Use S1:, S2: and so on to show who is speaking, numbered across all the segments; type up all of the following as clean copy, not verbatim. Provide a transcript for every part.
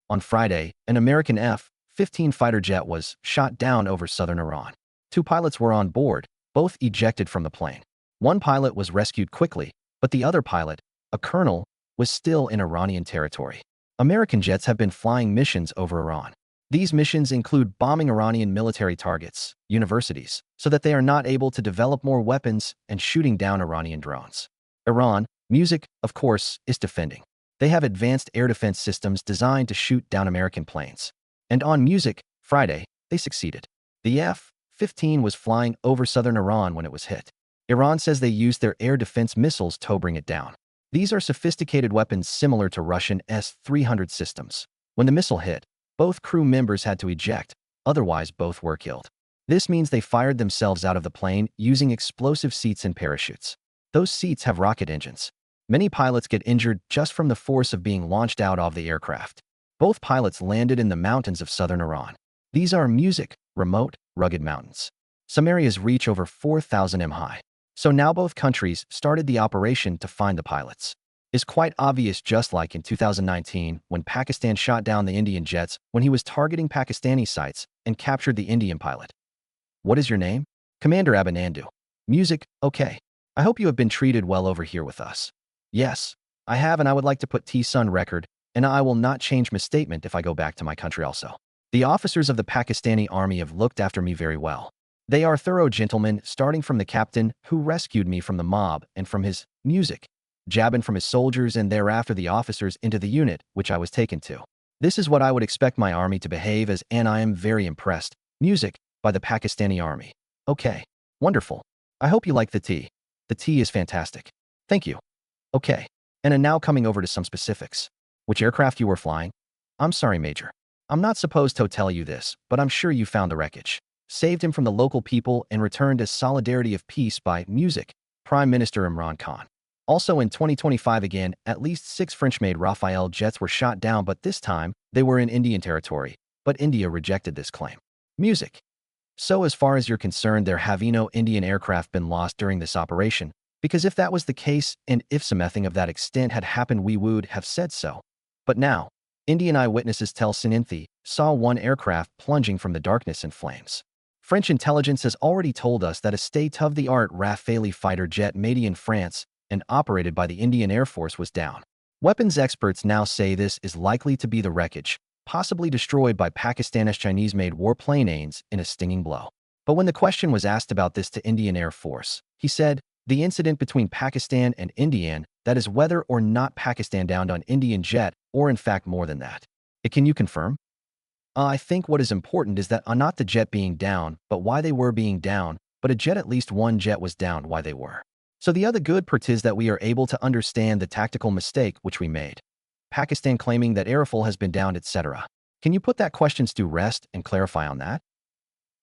S1: On Friday, an American F-15 fighter jet was shot down over southern Iran. Two pilots were on board, both ejected from the plane. One pilot was rescued quickly, but the other pilot, a colonel, was still in Iranian territory. American jets have been flying missions over Iran. These missions include bombing Iranian military targets, universities, so that they are not able to develop more weapons, and shooting down Iranian drones. Iran, music, of course, is defending. They have advanced air defense systems designed to shoot down American planes. And on music, Friday, they succeeded. The F-15 was flying over southern Iran when it was hit. Iran says they used their air defense missiles to bring it down. These are sophisticated weapons similar to Russian S-300 systems. When the missile hit, both crew members had to eject, otherwise both were killed. This means they fired themselves out of the plane using explosive seats and parachutes. Those seats have rocket engines. Many pilots get injured just from the force of being launched out of the aircraft. Both pilots landed in the mountains of southern Iran. These are music, remote, rugged mountains. Some areas reach over 4,000 m high. So now both countries started the operation to find the pilots. It's quite obvious, just like in 2019 when Pakistan shot down the Indian jets when he was targeting Pakistani sites and captured the Indian pilot. What is your name? Commander Abanandu. Music, okay. I hope you have been treated well over here with us. Yes, I have, and I would like to put T-Sun record, and I will not change my statement if I go back to my country also. The officers of the Pakistani army have looked after me very well. They are thorough gentlemen, starting from the captain who rescued me from the mob and from his music, jabbing from his soldiers, and thereafter the officers into the unit which I was taken to. This is what I would expect my army to behave as, and I am very impressed, music, by the Pakistani army. Okay, wonderful. I hope you like the tea. The tea is fantastic. Thank you. Okay, and now coming over to some specifics. Which aircraft you were flying? I'm sorry, Major. I'm not supposed to tell you this, but I'm sure you found the wreckage. Saved him from the local people and returned as solidarity of peace by music, Prime Minister Imran Khan. Also in 2025 again, at least 6 French-made Rafale jets were shot down, but this time, they were in Indian territory, but India rejected this claim. Music. So as far as you're concerned, there have no Indian aircraft been lost during this operation, because if that was the case, and if something of that extent had happened, we would have said so. But now, Indian eyewitnesses tell Sininthi saw one aircraft plunging from the darkness in flames. French intelligence has already told us that a state-of-the-art Rafale fighter jet made in France and operated by the Indian Air Force was down. Weapons experts now say this is likely to be the wreckage, possibly destroyed by Pakistan's Chinese-made warplanes in a stinging blow. But when the question was asked about this to Indian Air Force, he said, the incident between Pakistan and India, that is whether or not Pakistan downed on Indian jet, or in fact more than that. Can you confirm? I think what is important is that not the jet being down, but why they were being down, but a jet, at least one jet was down, why they were. So the other good part is that we are able to understand the tactical mistake which we made. Pakistan claiming that airfoil has been downed, etc. Can you put that questions to rest and clarify on that?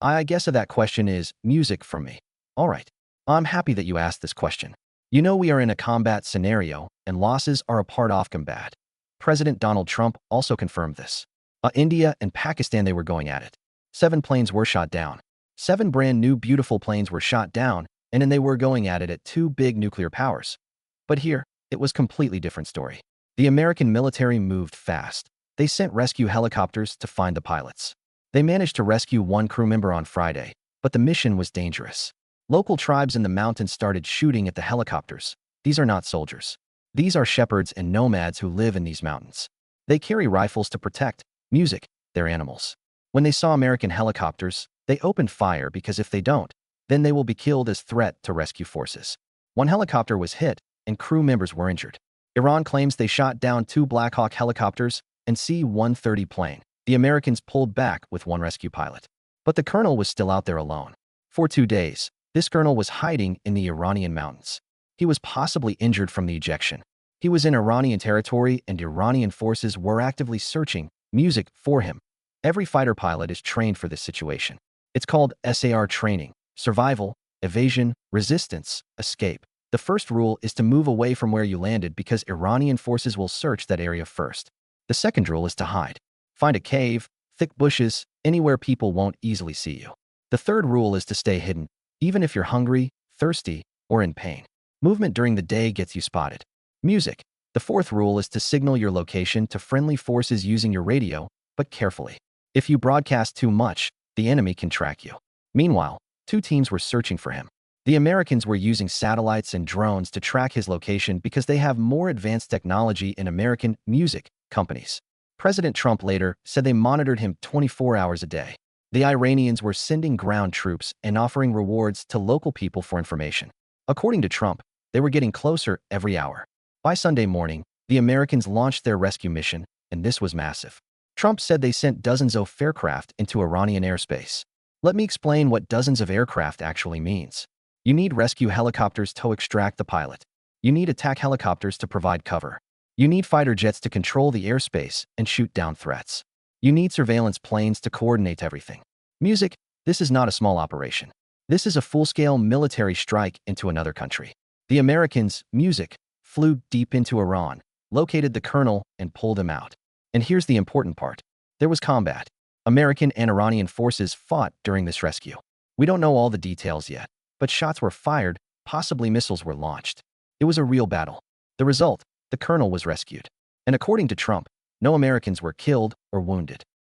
S1: I guess that question is music from me. All right. I'm happy that you asked this question. You know we are in a combat scenario, and losses are a part of combat. President Donald Trump also confirmed this. India and Pakistan, they were going at it. 7 planes were shot down. 7 brand new beautiful planes were shot down, and then they were going at it at 2 big nuclear powers. But here, it was completely different story. The American military moved fast. They sent rescue helicopters to find the pilots. They managed to rescue 1 crew member on Friday, but the mission was dangerous. Local tribes in the mountains started shooting at the helicopters. These are not soldiers. These are shepherds and nomads who live in these mountains. They carry rifles to protect, music, their animals. When they saw American helicopters, they opened fire because if they don't, then they will be killed as threat to rescue forces. 1 helicopter was hit, and crew members were injured. Iran claims they shot down 2 Black Hawk helicopters and C-130 plane. The Americans pulled back with 1 rescue pilot. But the colonel was still out there alone. For 2 days, this colonel was hiding in the Iranian mountains. He was possibly injured from the ejection. He was in Iranian territory, and Iranian forces were actively searching music for him. Every fighter pilot is trained for this situation. It's called SERE training: survival, evasion, resistance, escape. The first rule is to move away from where you landed because Iranian forces will search that area first. The second rule is to hide. Find a cave, thick bushes, anywhere people won't easily see you. The third rule is to stay hidden, even if you're hungry, thirsty, or in pain. Movement during the day gets you spotted. Music. The fourth rule is to signal your location to friendly forces using your radio, but carefully. If you broadcast too much, the enemy can track you. Meanwhile, two teams were searching for him. The Americans were using satellites and drones to track his location because they have more advanced technology in American music companies. President Trump later said they monitored him 24 hours a day. The Iranians were sending ground troops and offering rewards to local people for information. According to Trump, they were getting closer every hour. By Sunday morning, the Americans launched their rescue mission, and this was massive. Trump said they sent dozens of aircraft into Iranian airspace. Let me explain what dozens of aircraft actually means. You need rescue helicopters to extract the pilot. You need attack helicopters to provide cover. You need fighter jets to control the airspace and shoot down threats. You need surveillance planes to coordinate everything. Music, this is not a small operation. This is a full-scale military strike into another country. The Americans, music, flew deep into Iran, located the colonel, and pulled him out. And here's the important part. There was combat. American and Iranian forces fought during this rescue. We don't know all the details yet, but shots were fired, possibly missiles were launched. It was a real battle. The result, the colonel was rescued. And according to Trump, no Americans were killed or wounded.